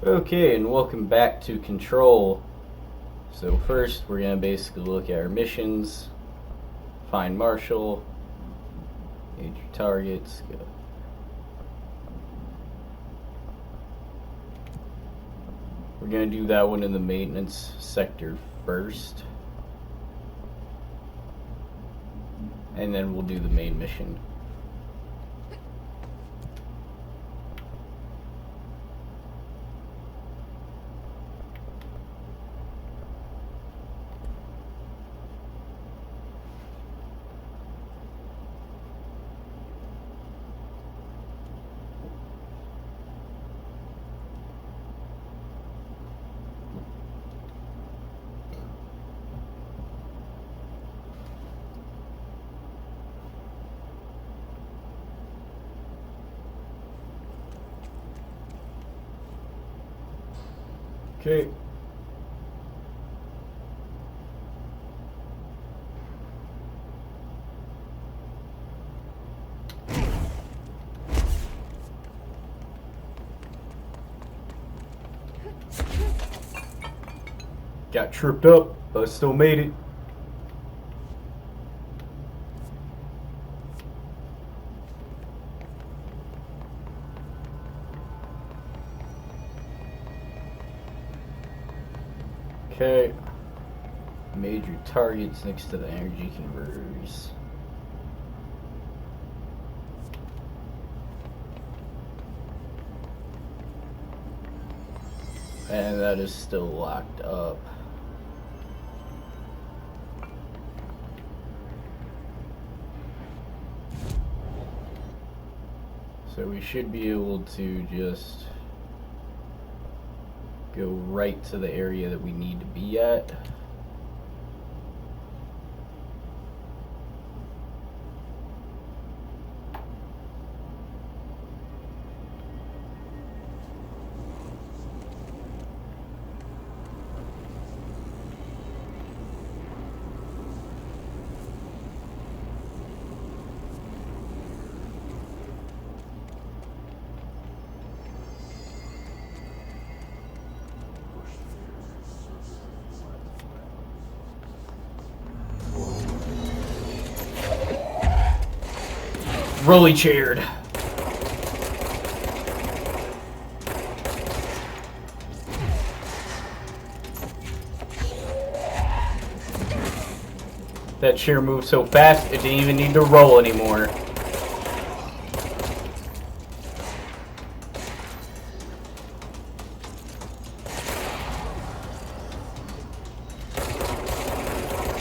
Okay, and welcome back to Control. So first, we're going to basically look at our missions, find Marshall, age your targets, go. We're going to do that one in the maintenance sector first, and then we'll do the main mission. Okay. Got tripped up, but still made it. Okay. Major targets next to the energy converters. And that is still locked up. So we should be able to just go right to the area that we need to be at. Rolly chaired. That chair moved so fast it didn't even need to roll anymore.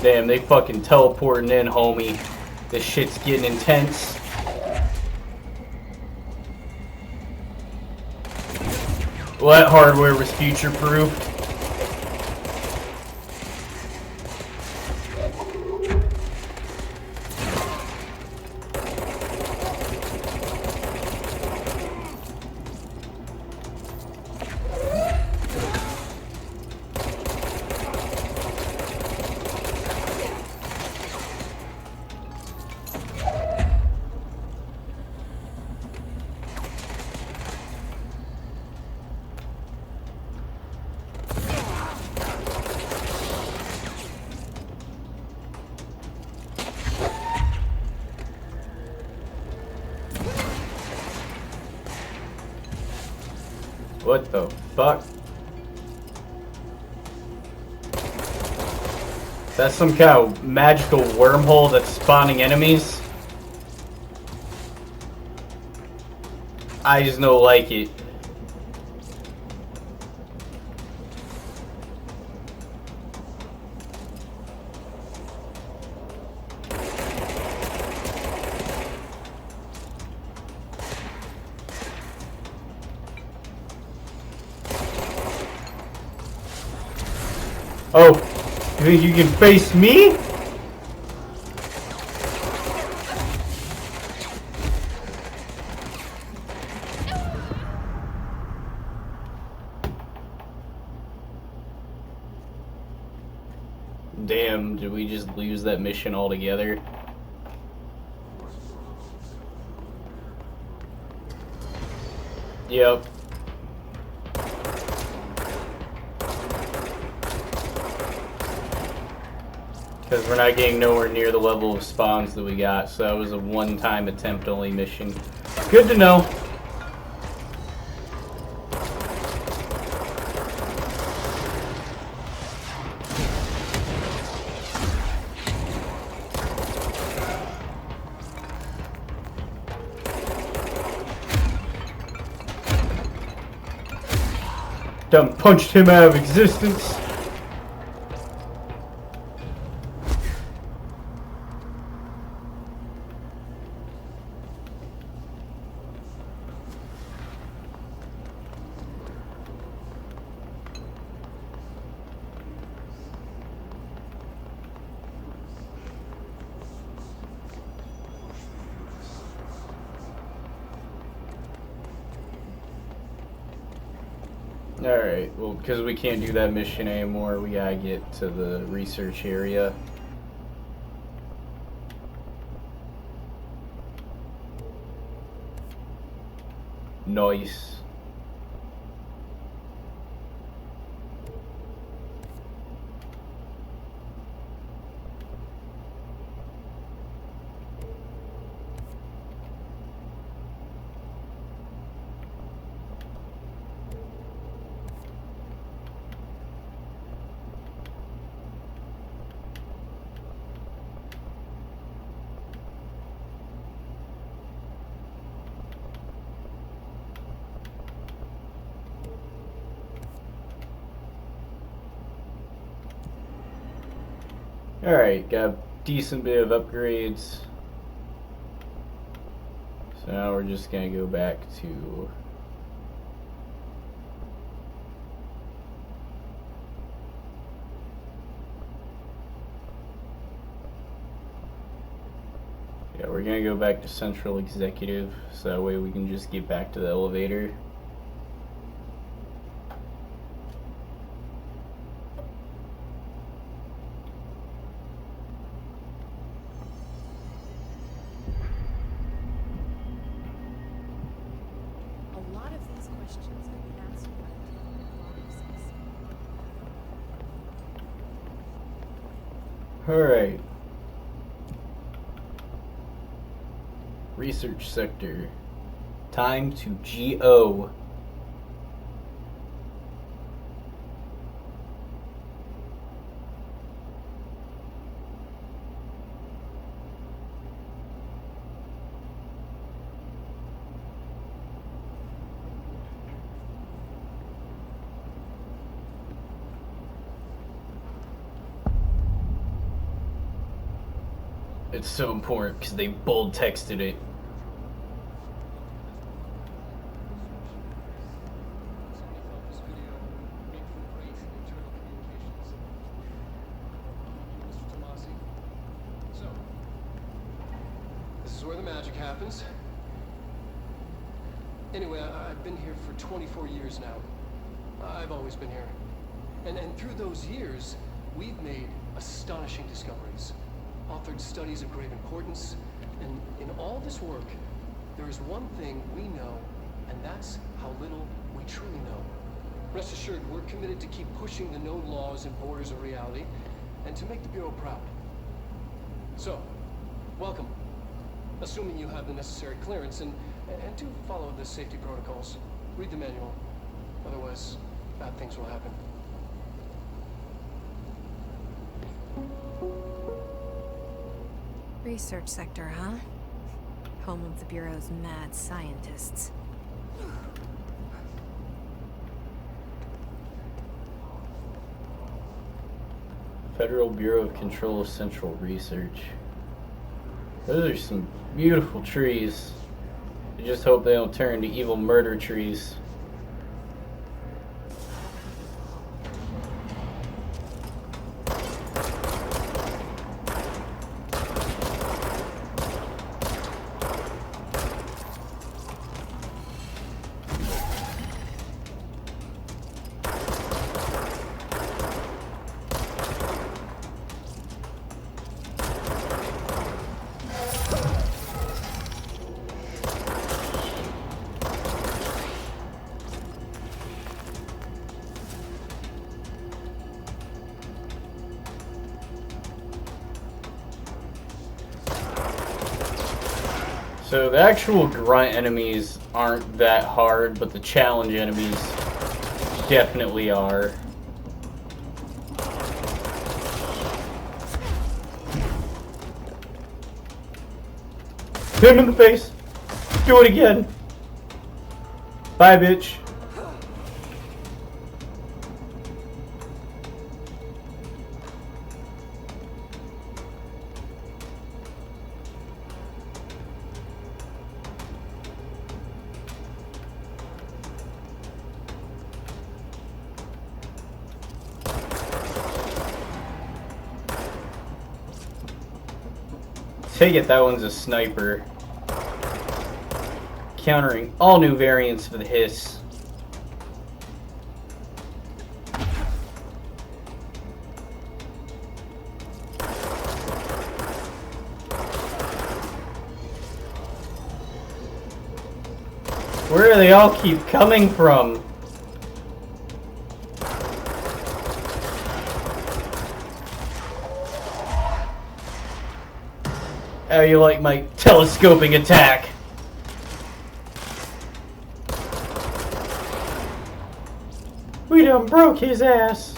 Damn, they fucking teleporting in, homie. This shit's getting intense. Well, that hardware was future-proofed. What the fuck? That's some kind of magical wormhole that's spawning enemies? I just don't like it. Oh, you think you can face me? Damn, did we just lose that mission altogether? Yep. Because we're not getting nowhere near the level of spawns that we got, so that was a one-time attempt only mission. Good to know. Done punched him out of existence. Alright, well, because we can't do that mission anymore, we gotta get to the research area. Nice. Alright, got a decent bit of upgrades. So now we're just gonna go back to we're gonna go back to Central Executive, so that way we can just get back to the elevator. Alright. Research sector. Time to GO. It's so important because they bold texted it. This is where the magic happens. Anyway, I've been here for 24 years now. I've always been here. And through those years, we've made astonishing discoveries. Authored studies of great importance, and in all this work, there is one thing we know, and that's how little we truly know. Rest assured, we're committed to keep pushing the known laws and borders of reality, and to make the Bureau proud. So, welcome. Assuming you have the necessary clearance, and do follow the safety protocols. Read the manual. Otherwise, bad things will happen. Research sector, huh? Home of the Bureau's mad scientists. Federal Bureau of Control of Central Research. Those are some beautiful trees. I just hope they don't turn into evil murder trees. So the actual grunt enemies aren't that hard, but the challenge enemies definitely are. Hit him in the face! Do it again! Bye, bitch. Take it, that one's a sniper. Countering all new variants of the hiss. Where do they all keep coming from? How you like my telescoping attack? We done broke his ass.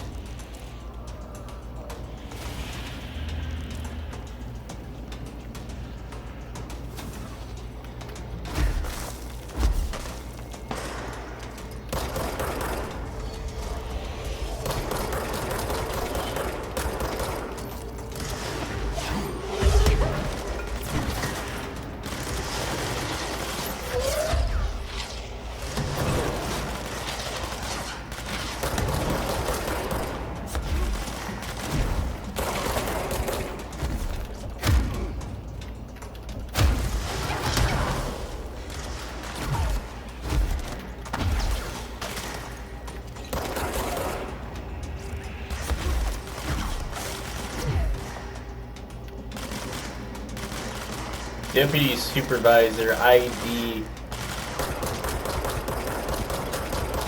Deputy Supervisor ID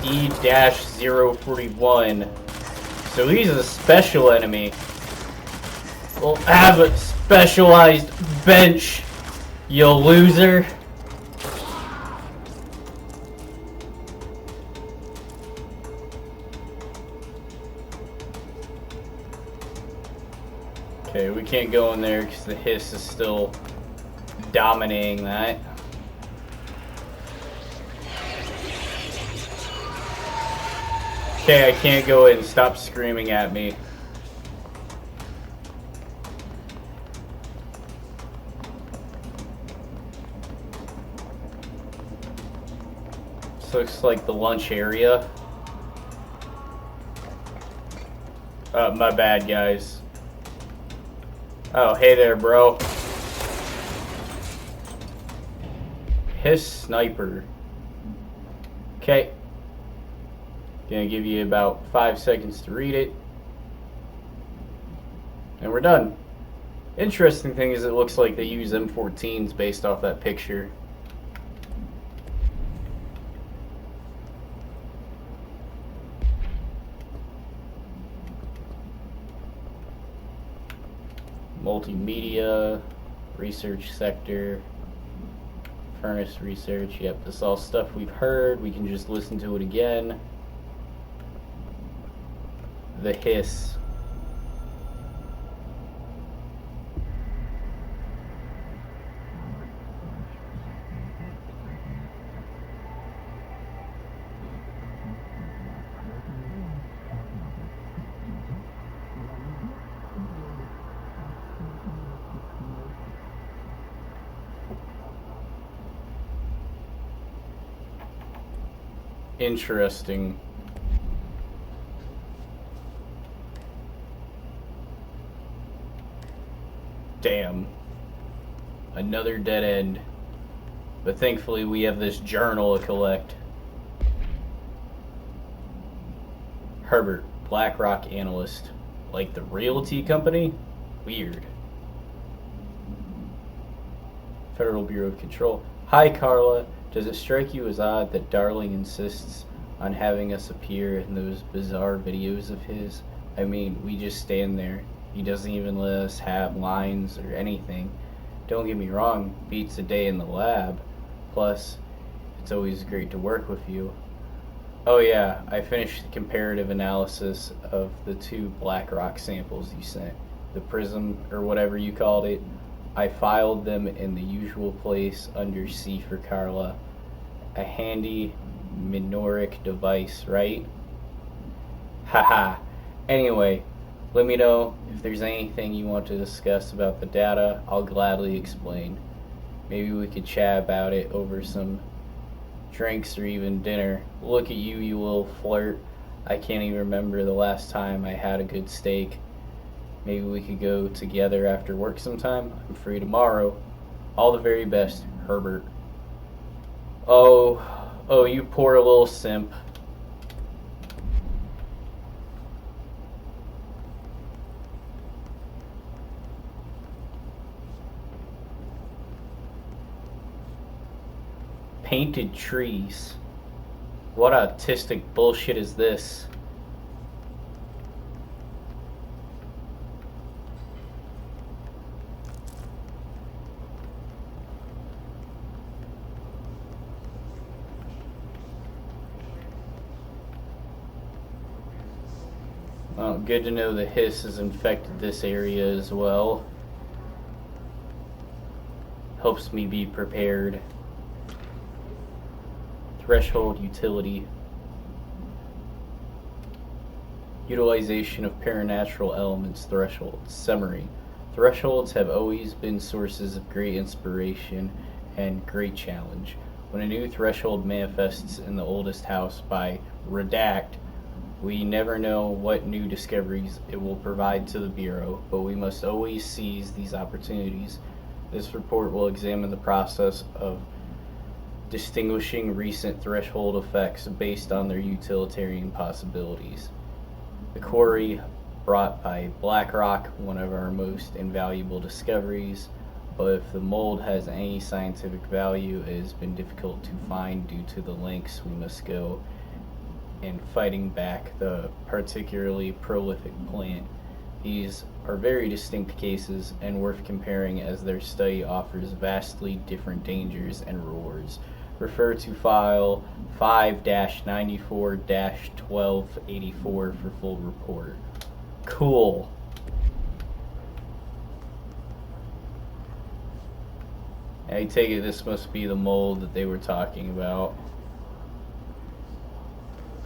E-041. So he's a special enemy. We'll have a specialized bench, you loser. Okay, we can't go in there because the hiss is still dominating that. Okay, I can't go in. Stop screaming at me. This looks like the lunch area. My bad, guys. Oh, hey there, bro. His sniper. Okay. Gonna give you about 5 seconds to read it. And we're done. Interesting thing is it looks like they use M14s based off that picture. Multimedia, research sector. Furnace research, yep, this is all stuff we've heard. We can just listen to it again. The hiss. Interesting. Damn. Another dead end. But thankfully we have this journal to collect. Herbert, BlackRock analyst. Like the realty company? Weird. Federal Bureau of Control. Hi, Carla. Does it strike you as odd that Darling insists on having us appear in those bizarre videos of his? I mean, we just stand there. He doesn't even let us have lines or anything. Don't get me wrong, beats a day in the lab. Plus, it's always great to work with you. Oh yeah, I finished the comparative analysis of the 2 black rock samples you sent. The prism, or whatever you called it. I filed them in the usual place under C for Carla. A handy minoric device, right? Haha. Anyway, let me know if there's anything you want to discuss about the data. I'll gladly explain. Maybe we could chat about it over some drinks or even dinner. Look at you, you little flirt. I can't even remember the last time I had a good steak. Maybe we could go together after work sometime. I'm free tomorrow. All the very best, Herbert. Oh, you poor little simp. Painted trees. What autistic bullshit is this? Well, good to know the hiss has infected this area as well. Helps me be prepared. Threshold utility. Utilization of paranatural elements thresholds. Summary. Thresholds have always been sources of great inspiration and great challenge. When a new threshold manifests in the oldest house by redact, we never know what new discoveries it will provide to the Bureau, but we must always seize these opportunities. This report will examine the process of distinguishing recent threshold effects based on their utilitarian possibilities. The quarry brought by BlackRock, one of our most invaluable discoveries, but if the mold has any scientific value, it has been difficult to find due to the lengths we must go in fighting back the particularly prolific plant. These are very distinct cases and worth comparing as their study offers vastly different dangers and rewards. Refer to file 5-94-1284 for full report. Cool. I take it this must be the mold that they were talking about.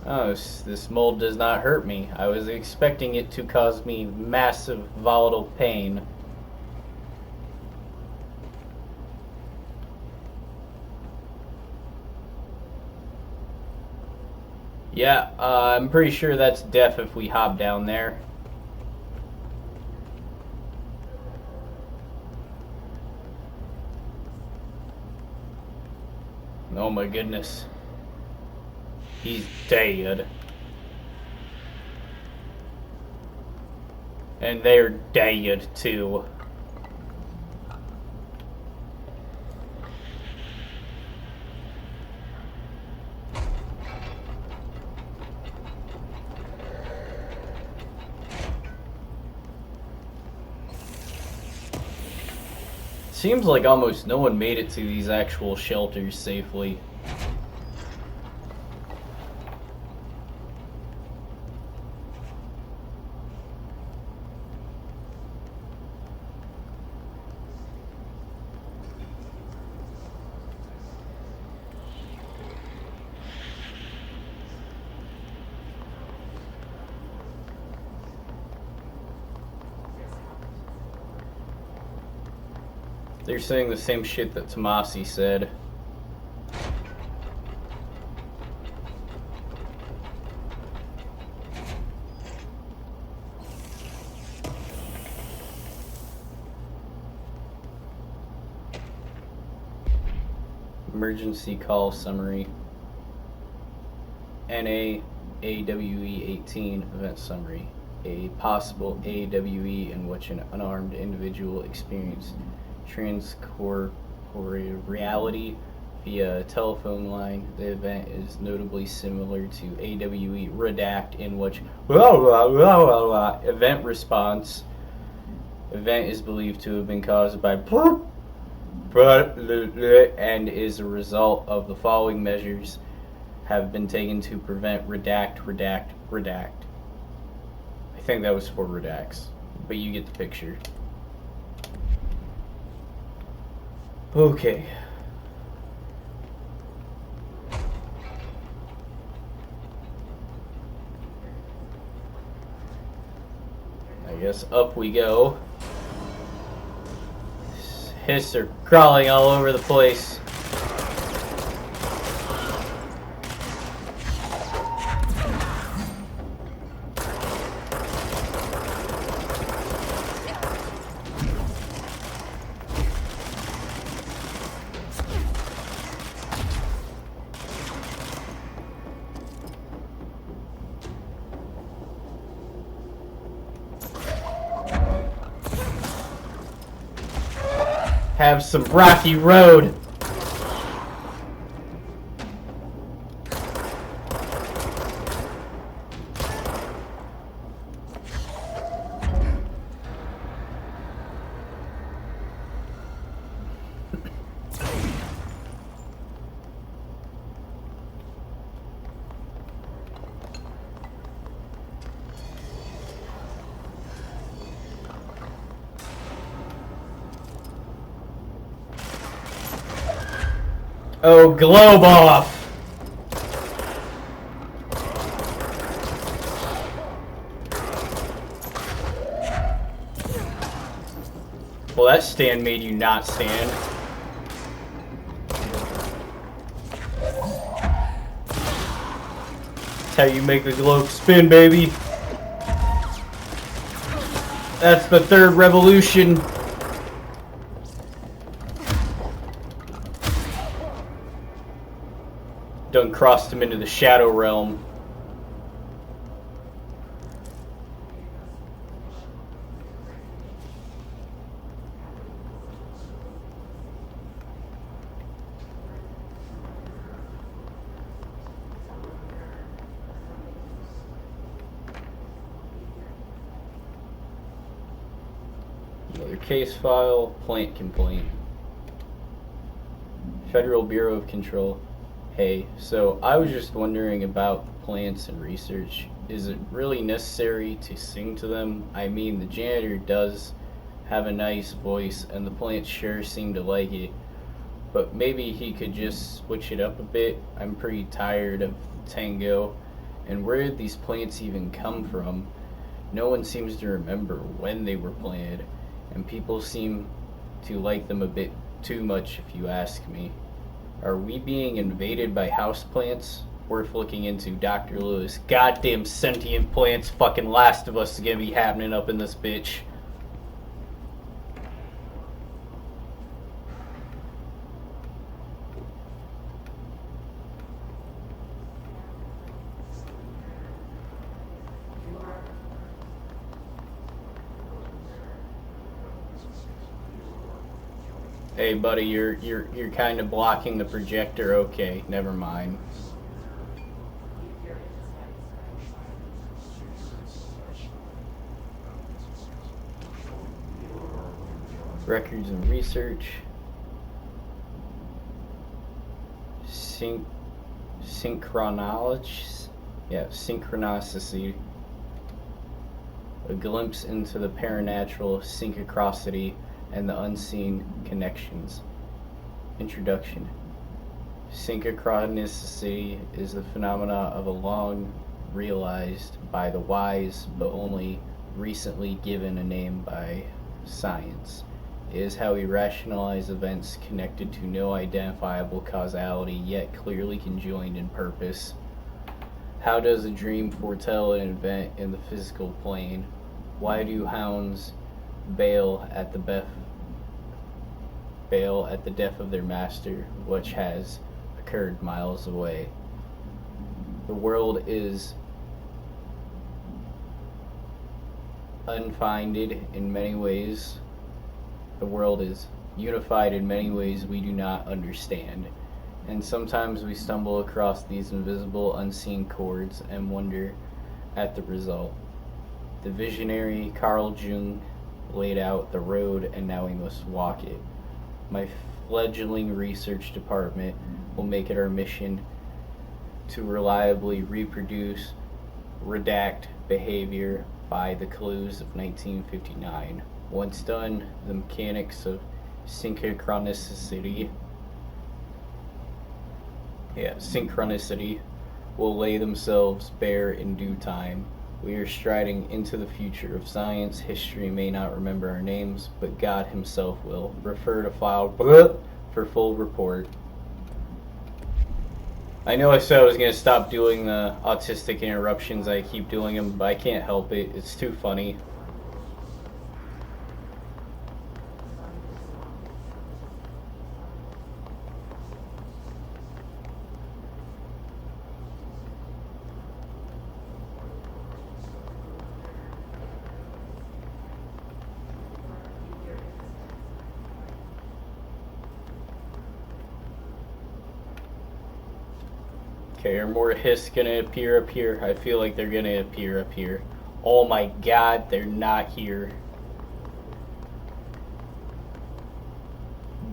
Oh, this mold does not hurt me. I was expecting it to cause me massive volatile pain. Yeah, I'm pretty sure that's death if we hop down there. Oh my goodness. He's dead. And they're dead too. Seems like almost no one made it to these actual shelters safely. They're saying the same shit that Tomasi said. Emergency call summary. NA AWE 18 event summary. A possible AWE in which an unarmed individual experienced transcorporeality via telephone line. The event is notably similar to AWE redact in which event response. Event is believed to have been caused by and is a result of the following measures have been taken to prevent redact. I think that was for redacts, but you get the picture. Okay. I guess up we go. Hiss are crawling all over the place. Have some rocky road. Oh, globe off! Well, that stand made you not stand. That's how you make the globe spin, baby. That's the third revolution. Done crossed him into the shadow realm. Another case file, plant complaint. Federal Bureau of Control. Hey, so I was just wondering about plants and research. Is it really necessary to sing to them? I mean, the janitor does have a nice voice, and the plants sure seem to like it. But maybe he could just switch it up a bit. I'm pretty tired of tango. And where did these plants even come from? No one seems to remember when they were planted, and people seem to like them a bit too much if you ask me. Are we being invaded by houseplants? Worth looking into. Dr. Lewis. Goddamn sentient plants. Fucking Last of Us is gonna be happening up in this bitch. Hey buddy, you're kind of blocking the projector. Okay, never mind. Records and research. Synchronology. Yeah, synchronicity. A glimpse into the paranatural, synchronicity, and the unseen connections. Introduction. Synchronicity is the phenomena of a long realized by the wise, but only recently given a name by science. It is how we rationalize events connected to no identifiable causality, yet clearly conjoined in purpose. How does a dream foretell an event in the physical plane? Why do hounds bail at the death of their master, which has occurred miles away? The world is unfounded in many ways. The world is unified in many ways we do not understand. And sometimes we stumble across these invisible, unseen chords and wonder at the result. The visionary Carl Jung laid out the road, and now we must walk it. My fledgling research department will make it our mission to reliably reproduce redact behavior by the clues of 1959. Once done, the mechanics of synchronicity synchronicity will lay themselves bare in due time. We are striding into the future of science. History may not remember our names, but God Himself will. Refer to file for full report. I know I said I was going to stop doing the autistic interruptions. I keep doing them, but I can't help it. It's too funny. Okay, are more hiss gonna appear up here? I feel like they're gonna appear up here. Oh my god, they're not here.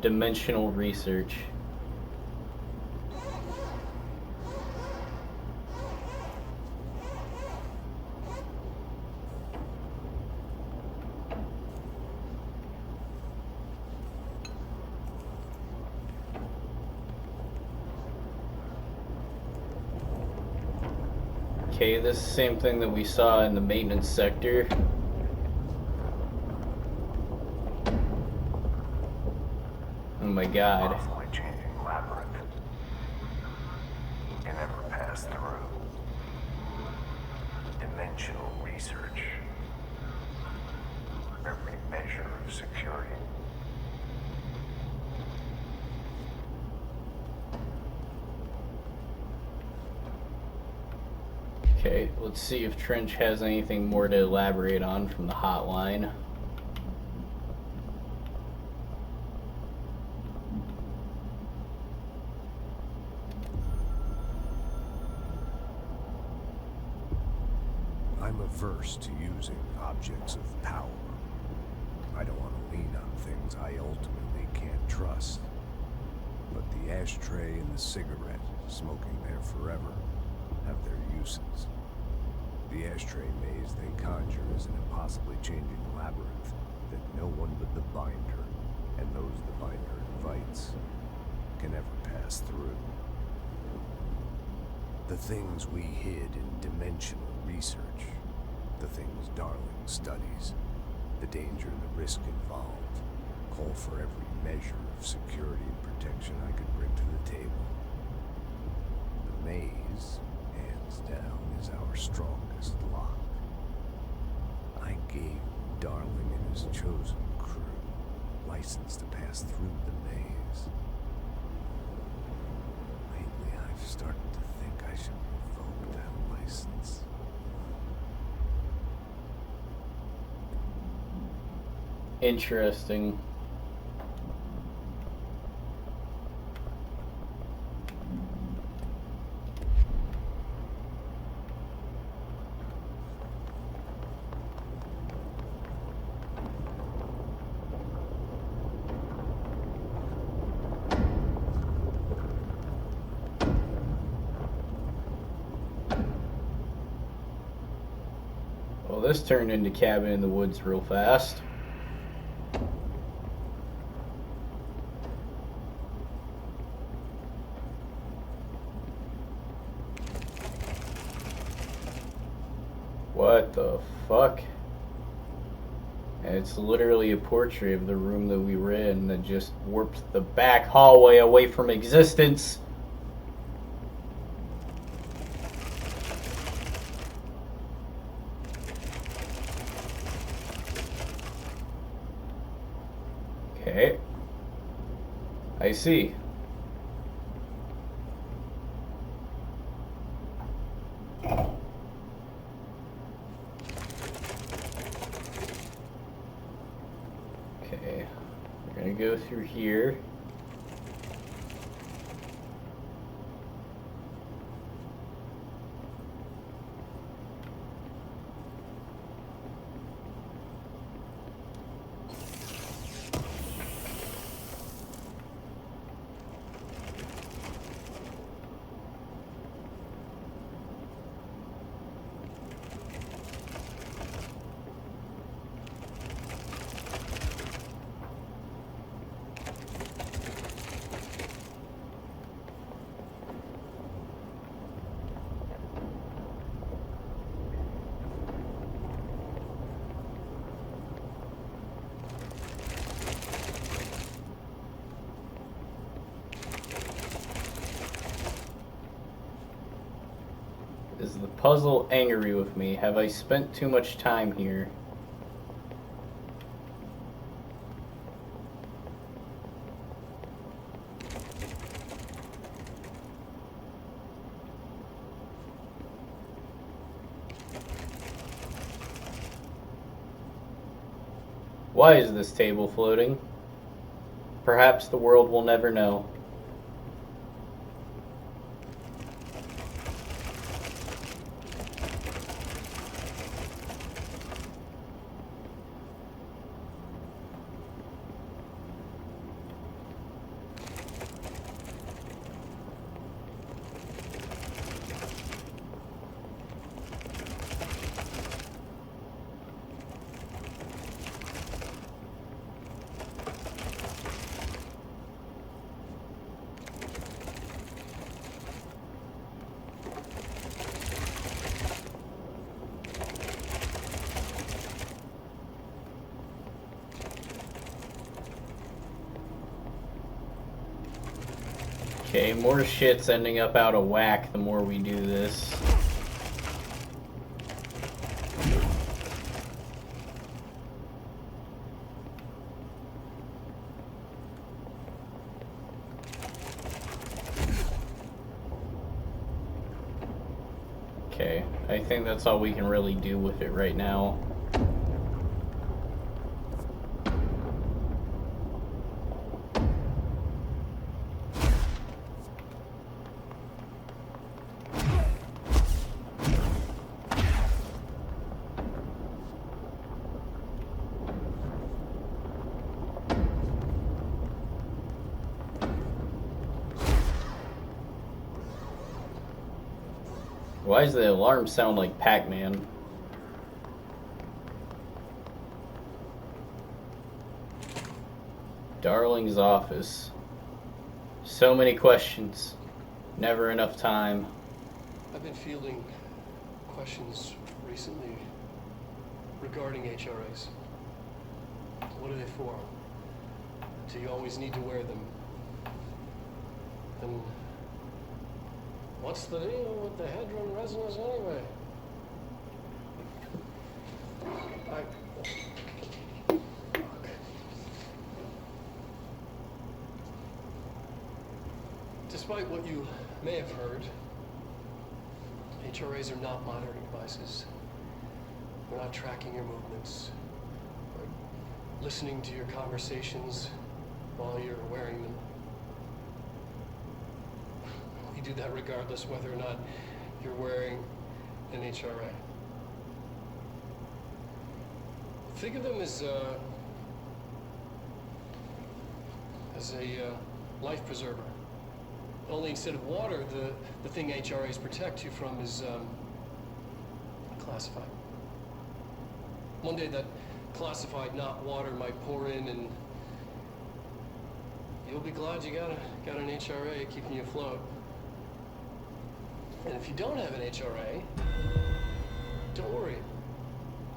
Dimensional research. Okay, this is the same thing that we saw in the maintenance sector. Oh my god. Constantly changing labyrinth. Can never pass through. Dimensional research. Every measure of security. Okay, let's see if Trench has anything more to elaborate on from the hotline. I'm averse to using objects of power. I don't want to lean on things I ultimately can't trust. But the ashtray and the cigarette, smoking there forever, have their uses. The ashtray maze they conjure is an impossibly changing labyrinth that no one but the binder, and those the binder invites, can ever pass through. The things we hid in dimensional research, the things Darling studies, the danger and the risk involved, call for every measure of security and protection I could bring to the table. The maze, hands down, is our strongest lock. I gave Darling and his chosen crew license to pass through the maze. Lately, I've started to think I should revoke that license. Interesting. Well, this turned into Cabin in the Woods real fast. What the fuck? And it's literally a portrait of the room that we were in that just warped the back hallway away from existence. Okay. I see. Okay. We're gonna go through here. Is the puzzle angry with me? Have I spent too much time here? Why is this table floating? Perhaps the world will never know. Okay, more shit's ending up out of whack the more we do this. Okay, I think that's all we can really do with it right now. Why does the alarm sound like Pac-Man? Darling's office. So many questions. Never enough time. I've been fielding questions recently regarding HRAs. What are they for? Do you always need to wear them? And what's the deal with the hadron resonance anyway? Despite what you may have heard, HRAs are not monitoring devices. They're not tracking your movements, or listening to your conversations while you're wearing them. You do that regardless whether or not you're wearing an HRA. Think of them as a life preserver. Only instead of water, the thing HRAs protect you from is classified. One day that classified, not water, might pour in, and you'll be glad you got an HRA keeping you afloat. And if you don't have an HRA, don't worry.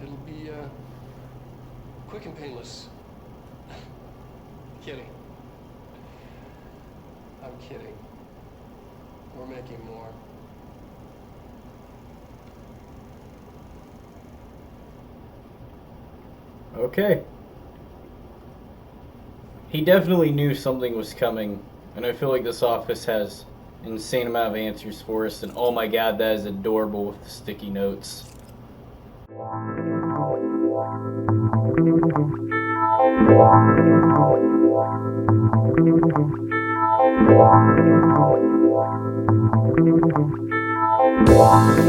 It'll be quick and painless. Kidding. I'm kidding. We're making more. Okay. He definitely knew something was coming, and I feel like this office has an insane amount of answers for us, and oh my god, that is adorable with the sticky notes. Yeah.